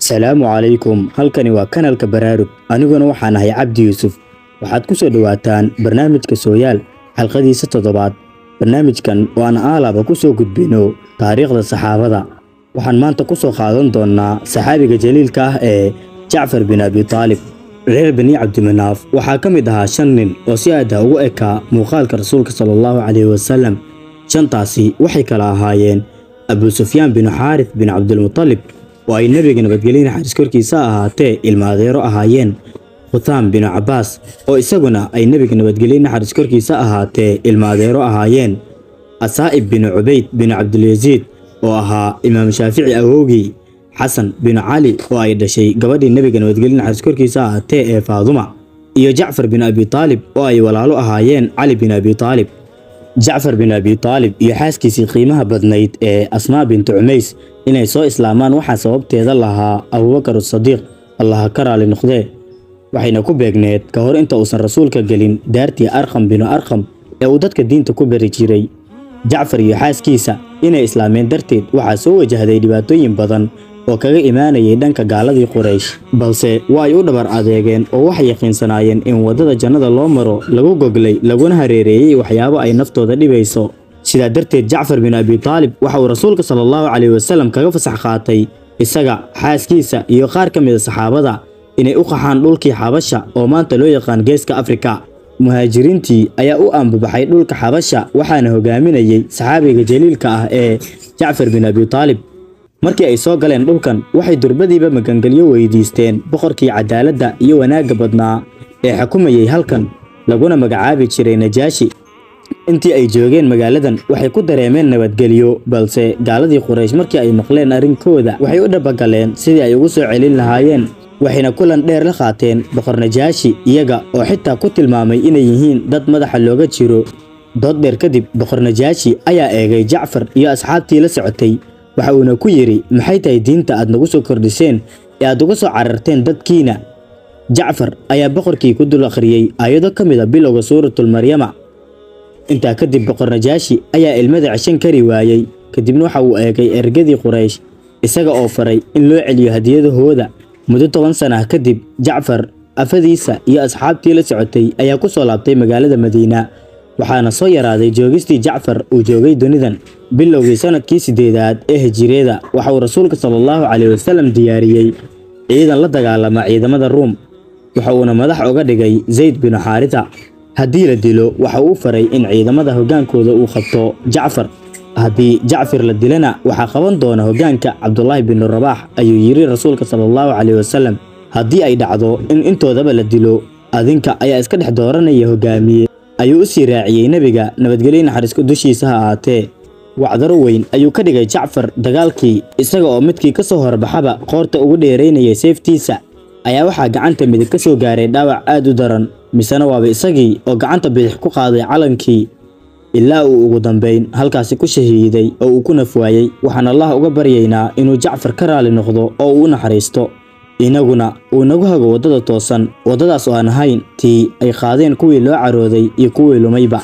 Salaamu calaykum. Halkani waa kanalka Baraarug. Aniguna waxaan ahay Cabdi Yuusuf. Waxaad ku soo dhawaataan barnaamijka Sooyaal xalqadiisa 7. Barnaamijkan waan aalaba ku soo gudbino taariikhda saxaabada. Waxaan maanta ku soo qaadan doonaa saxaabiga jaliilka ah ee Jacfar bin Abi Talib. Reer Bani Cabdi Manaaf waxaa ka mid ahaa 5 nin oo si aad ah ugu ekaa muuqaalka Rasuulka sallallahu alayhi wasallam. Shantaasi waxay kala ahaayeen Abu Sufyaan bin Harith bin Abdul Muttalib oo ay nabiga nabadgeliyay xariis korkiisa ahaatee ilma adeero ahaayeen. Qutham bin Abbas oo isaguna ay nabiga nabadgeliyay xariis korkiisa ahaatee ilma adeero ahaayeen. Asaa'ib bin Ubayd bin Abdul Yaziid oo ahaa Imaam Shaafici awowgii. Xasan bin Ali oo ay dhashay gabadhii nabiga nabadgeliyay xariis korkiisa ahaatee ee Faaduma. Iyo Jacfar bin Abi Talib oo ay walaalo ahaayeen Ali bin Abi Talib. Jacfar bin Abi Talib iyo xaaskiisii qiimaha badnayd ee Asmaa bint Umays inay soo islaamaan waxa sababteeda lahaa Abu Bakr as-Sadiq Allah ka raali noqdee. Waxayna ku beegneed ka hor inta uusan rasuulka gelin daartii Arqam bin Arqam ee uu dadka diinta ku bari jiray. Jacfar iyo xaaskiisa inay islaameen darteed waxa soo wajahday dhibaatooyin badan oo kaga imaanayay dhanka gaaladii Quraysh, balse way u dhabar adeegeen oo waxay yaqiinsanaayeen in wadada jannada loo maro lagu goglay laguna hareereeyay waxyaabo ay naftooda dhibayso. sida darteed Jacfar bin Abi Talib waxa uu Rasuulka sallallahu alayhi wasallam kaga fasax qaatay isaga, xaaskiisa iyo qaar ka mid ah saxaabada inay u qaxaan dhulkii Xabasha oo maanta loo yaqaan Geeska Afrika. Muhaajiriintii ayaa u ambabaxay dhulka Xabasha waxaana hogaaminayay saxaabiga jaliilka ah ee Jacfar bin Abi Talib. Markii ay soo galeen dhulkan waxay durbadiiba magangalyo weydiisteen boqorkii cadaaladda iyo wanaagga badnaa ee xukumayay halkan laguna magacaabi jiray Najaashi. intii ay joogeen magaaladan waxay ku dareemeen nabadgelyo, balse gaaladii Quraysh markii ay maqleen arrinkooda waxay u dhabagaleen sidii ay ugu soo celin lahaayeen. waxayna kulan dheer la qaateen boqor Najaashi iyaga oo xitaa ku tilmaamay inay yihiin dad madaxa looga jiro. dood dheer kadib boqor Najaashi ayaa eegay Jacfar iyo asxaabtii la socotay. waxa uuna ku yiri, maxay tahay diinta aad nagu soo kordhiseen ee aad uga soo cararteen dadkiina? Jacfar ayaa boqorkii ku dul akhriyay aayado ka mid ah bilowga suuratul Maryama. intaa kadib boqor Najaashi ayaa ilmada cashan kari waayay, kadibna waxa uu eegay ergadii Quraysh isaga oo faray in loo celiyo hadiyadahooda. muddo 10 sano kadib Jacfar afadiisa iyo asxaabtii la socotay ayaa ku soo laabtay magaalada Madiina, waxaana soo yaraaday joogistii Jacfar uu joogay dunidan. bilowgii sanadkii 8aad ee hijriyada waxa uu Rasuulka sallallahu alayhi wasallam diyaariyay ciidan la dagaalama ciidamada Ruum, waxa uuna madax uga dhigay Zayd bin Haritha. haddii la dilo waxa uu faray in ciidamada hogaankooda uu qabto Jacfar, haddii Jacfar la dilana waxa qaban doona hogaanka Abdullah bin Rabaah, ayuu yiri Rasuulka sallallahu alayhi wasallam. haddii ay dhacdo in intoodaba la dilo, adinka ayaa iska dhex dooranaya hogaamiye, ayuu u sii raaciyay nabiga nabadgelyo xariiska dushiisa ha ahaatee. wacdaro weyn ayuu ka dhigay Jacfar dagaalkii, isaga oo midkii ka soo horbaxaba qoorta ugu dheereynayay seeftiisa ayaa waxa gacanta midig ka soo gaaray dhaawac aad u daran, misana waaba isagii oo gacanta bidix ku qaaday calankii ilaa uu ugu dambeyn halkaasi ku shahiiday oo uu ku nafwaayay. waxaan Allah uga baryaynaa inuu Jacfar ka raali noqdo oo uu naxariisto, inaguna uu nagu hago wadada toosan, wadadaas oo aan ahayn tii ay qaadeen kuwii loo carooday iyo kuwii lumayba.